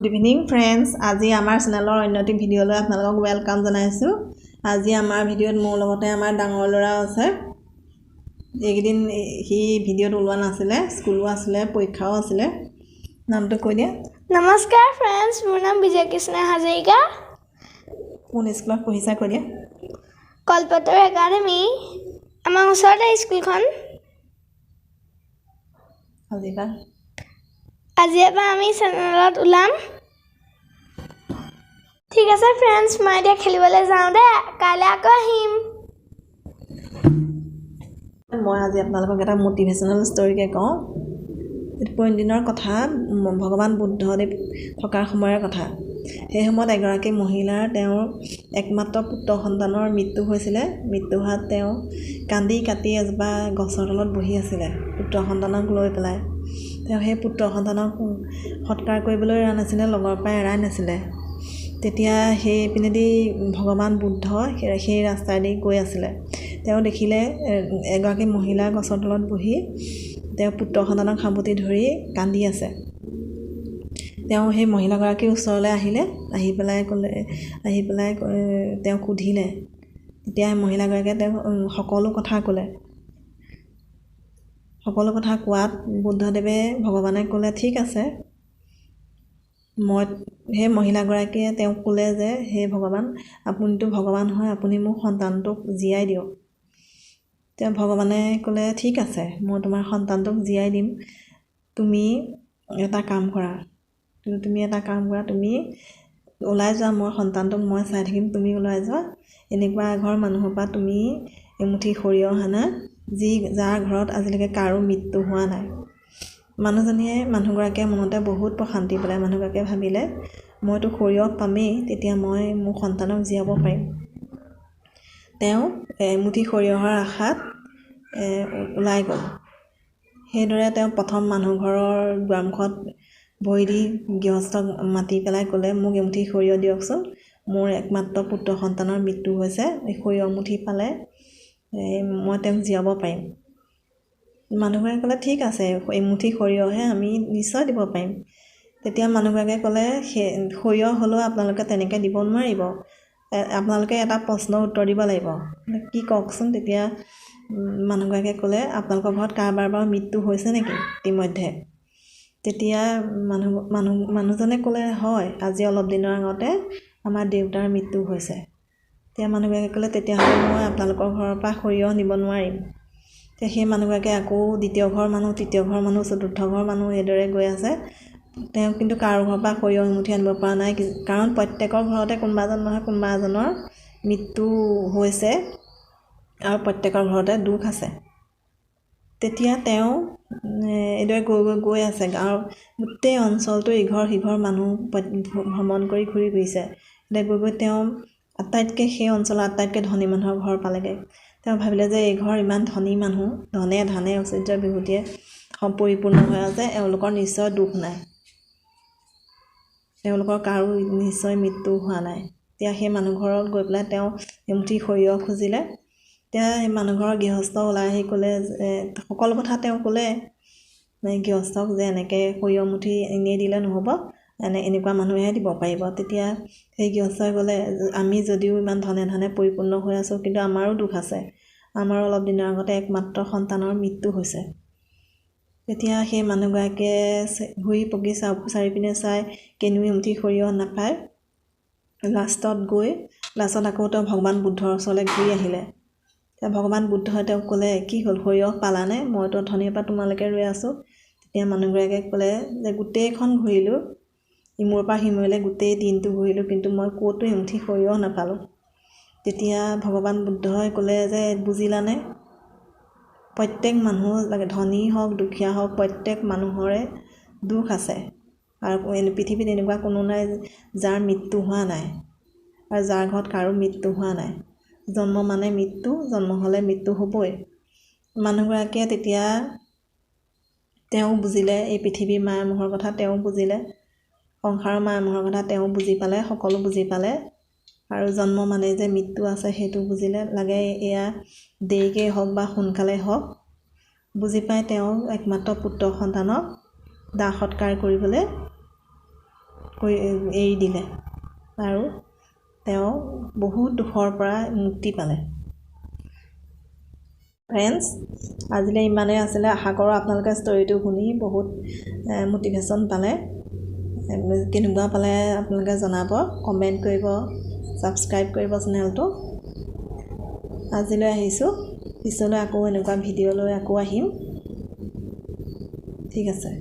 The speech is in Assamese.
Good evening friends. আজি আমাৰ চেনেলৰ অন্যটি ভিডিঅ'লৈ আপোনালোকক ওয়েলকাম জনাইছো। আজি আমাৰ ভিডিঅ'ত মোৰ লগতে আমাৰ ডাঙৰ ল'ৰা আছে। এইকেইদিন হি ভিডিঅ'ত ওলোৱা নাছিলে, স্কুলো আছিলে, পৰীক্ষাও আছিলে। নামটো কৈ দিয়া। নমস্কাৰ ফ্ৰেন্ডছ, মোৰ নাম বিজয় কৃষ্ণ হাজৰিকা। কোন স্কুলত পঢ়িছা কৈ দিয়া। কল্পতৰ একাডেমি, আমাৰ ওচৰতে স্কুলখন। আজিৰ পৰা আমি চেনেলত ওলাম। ঠিক আছে ফ্ৰেন্ডছ, মই এতিয়া খেলিবলৈ যাওঁ দে, কাইলৈ আকৌ আহিম। মই আজি আপোনালোকক এটা মটিভেশ্যনেল ষ্টৰীকে কওঁ। পুৰণি দিনৰ কথা, ভগৱান বুদ্ধদেৱ থকাৰ সময়ৰ কথা। সেই সময়ত এগৰাকী মহিলাৰ তেওঁৰ একমাত্ৰ পুত্ৰ সন্তানৰ মৃত্যু হৈছিলে। মৃত্যু হোৱাত তেওঁ কান্দি কাটি এজোপা গছৰ তলত বহি আছিলে পুত্ৰ সন্তানক লৈ পেলাই। তেওঁ সেই পুত্ৰ সন্তানক সৎকাৰ কৰিবলৈ এৰা নাছিলে, লগৰ পৰা এৰাই নাছিলে। তেতিয়া সেই পিনেদি ভগৱান বুদ্ধ সেই ৰাস্তাইদি গৈ আছিলে। তেওঁ দেখিলে এগৰাকী মহিলা গছৰ তলত বহি তেওঁ পুত্ৰ সন্তানক সাৱটি ধৰি কান্দি আছে। তেওঁ সেই মহিলাগৰাকীৰ ওচৰলৈ আহিলে, আহি পেলাই তেওঁ সুধিলে। তেতিয়া মহিলাগৰাকীয়ে তেওঁ সকলো কথা ক'লে। সকলো কথা কোৱাত বুদ্ধদেৱে ভগৱানে ক'লে ঠিক আছে। সেই মহিলাগৰাকীয়ে তেওঁক ক'লে যে হে ভগৱান, আপুনিতো ভগৱান হয়, আপুনি মোক সন্তানটোক জীয়াই দিয়ক। তেওঁ ভগৱানে ক'লে ঠিক আছে, মই তোমাৰ সন্তানটোক জীয়াই দিম। তুমি এটা কাম কৰা, তুমি ওলাই যোৱা, মই সন্তানটোক মই চাই থাকিম, তুমি ওলাই যোৱা। এনেকুৱা এঘৰ মানুহৰ পৰা তুমি এমুঠি সৰিয়হ আনা, যাৰ ঘৰত আজিলৈকে কাৰো মৃত্যু হোৱা নাই। মানুহগৰাকীয়ে মনতে বহুত প্ৰশান্তি পালে। মানুহগৰাকীয়ে ভাবিলে মইতো সৰিয়হ পামেই, তেতিয়া মই মোৰ সন্তানক জীয়াব পাৰিম। তেওঁ এমুঠি সৰিয়হৰ আশাত ওলাই গ'ল। সেইদৰে তেওঁ প্ৰথম মানুহ ঘৰৰ দুৱাৰমুখত ভৰি দি গৃহস্থক মাতি পেলাই ক'লে, মোক এমুঠি সৰিয়হ দিয়কচোন, মোৰ একমাত্ৰ পুত্ৰ সন্তানৰ মৃত্যু হৈছে, এই সৰিয়হ মুঠি পালে মই তেওঁক জীয়াব পাৰিম। মানুহগৰাকীয়ে ক'লে ঠিক আছে, এমুঠি সৰিয়হে আমি নিশ্চয় দিব পাৰিম। তেতিয়া মানুহগৰাকীয়ে ক'লে সৰিয়হ হ'লেও আপোনালোকে তেনেকৈ দিব নোৱাৰিব, আপোনালোকে এটা প্ৰশ্নৰ উত্তৰ দিব লাগিব। কি কওকচোন। তেতিয়া মানুহগৰাকীয়ে ক'লে আপোনালোকৰ ঘৰত কাৰোবাৰ বাৰু মৃত্যু হৈছে নেকি ইতিমধ্যে। তেতিয়া মানুহজনে ক'লে হয়, আজি অলপ দিনৰ আগতে আমাৰ দেউতাৰ মৃত্যু হৈছে। তেতিয়া মানুহগৰাকীয়ে ক'লে তেতিয়াহ'লে মই আপোনালোকৰ ঘৰৰ পৰা সৰিয়হ নিব নোৱাৰিম। তেতিয়া সেই মানুহগৰাকীয়ে আকৌ দ্বিতীয় ঘৰ মানুহ, তৃতীয় ঘৰ মানুহ, চতুৰ্থ ঘৰ মানুহ এইদৰে গৈ আছে। তেওঁ কিন্তু কাৰো ঘৰৰ পৰা সৰিয়হ এমুঠি আনিব পৰা নাই, কাৰণ প্ৰত্যেকৰ ঘৰতে কোনোবা এজন নহয় কোনোবা এজনৰ মৃত্যু হৈছে আৰু প্ৰত্যেকৰ ঘৰতে দুখ আছে। তেতিয়া তেওঁ এইদৰে গৈ আছে, গাঁৱৰ গোটেই অঞ্চলটো ইঘৰ সিঘৰ মানুহ ভ্ৰমণ কৰি ঘূৰি ফুৰিছে। এতিয়া গৈ তেওঁ সেই অঞ্চলৰ আটাইতকৈ ধনী মানুহৰ ঘৰ পালেগৈ। তেওঁ ভাবিলে যে এই ঘৰ ইমান ধনী মানুহ, ধনে ধানে ঐশ্বৰ্য বিভূতিয়ে পৰিপূৰ্ণ হৈ আছে, এওঁলোকৰ নিশ্চয় দুখ নাই, তেওঁলোকৰ কাৰো নিশ্চয় মৃত্যু হোৱা নাই। তেতিয়া সেই মানুহ ঘৰত গৈ পেলাই তেওঁ এমুঠি সৰিয়হ খুজিলে। তেতিয়া সেই মানুহ ঘৰৰ গৃহস্থ ওলাই আহি ক'লে, সকলো কথা তেওঁ ক'লে গৃহস্থক যে এনেকৈ সৰিয়হ মুঠি এনেই দিলে নহ'ব, এনেকুৱা মানুহেহে দিব পাৰিব। তেতিয়া সেই গৃহস্থই ক'লে, আমি যদিও ইমান ধনে ধানে পৰিপূৰ্ণ হৈ আছোঁ, কিন্তু আমাৰো দুখ আছে, আমাৰো অলপ দিনৰ আগতে একমাত্ৰ সন্তানৰ মৃত্যু হৈছে। তেতিয়া সেই মানুহগৰাকীয়ে ঘূৰি পকি চাৰিপিনে চাই কেনিও এমুঠি সৰিয়হ নাপায়। লাষ্টত আকৌ তেওঁ ভগৱান বুদ্ধৰ ওচৰলৈ ঘূৰি আহিলে। তেতিয়া ভগৱান বুদ্ধই তেওঁক ক'লে, কি হ'ল সৰিয়হ পালানে? মইতো অথনিৰ পৰা তোমালৈকে ৰৈ আছোঁ। তেতিয়া মানুহগৰাকীয়ে ক'লে যে গোটেইখন ঘূৰিলোঁ, ইমূৰৰ পৰা সিমূৰলৈ গোটেই দিনটো ঘূৰিলোঁ, কিন্তু মই ক'তো এমুঠি সৰিয়হ নাপালোঁ। তেতিয়া ভগৱান বুদ্ধই ক'লে যে বুজিলানে, প্ৰত্যেক মানুহ, ধনী হওক দুখীয়া হওক, প্ৰত্যেক মানুহৰে দুখ আছে। আৰু পৃথিৱীত এনেকুৱা কোনো নাই যাৰ মৃত্যু হোৱা নাই, আৰু যাৰ ঘৰত কাৰো মৃত্যু হোৱা নাই। জন্ম মানে মৃত্যু, জন্ম হ'লে মৃত্যু হ'বই। মানুহগৰাকীয়ে তেতিয়া তেওঁ বুজিলে, এই পৃথিৱীৰ মায়ামোহৰ কথা তেওঁ বুজিলে, সংসাৰৰ মায়ামোহৰ কথা তেওঁ বুজি পালে, সকলো বুজি পালে। আৰু জন্ম মানে যে মৃত্যু আছে সেইটো বুজিলে। লাগে এয়া দেৰিকেই হওক বা সোনকালেই হওক, বুজি পাই তেওঁ একমাত্ৰ পুত্ৰ সন্তানক দাহ সৎকাৰ কৰিবলৈ এৰি দিলে আৰু তেওঁ বহুত দুখৰ পৰা মুক্তি পালে। ফ্ৰেণ্ডছ, আজিলৈ ইমানেই আছিলে। আশা কৰোঁ আপোনালোকে ষ্টৰিটো শুনি বহুত মটিভেশ্যন পালে। কেনেকুৱা পালে আপোনালোকে জনাব, কমেণ্ট কৰিব, ছাবস্ক্ৰাইব কৰিব চেনেলটো। আজিলৈ আহিছোঁ, পিছলৈ আকৌ এনেকুৱা ভিডিঅ' লৈ আকৌ আহিম। ঠিক আছে।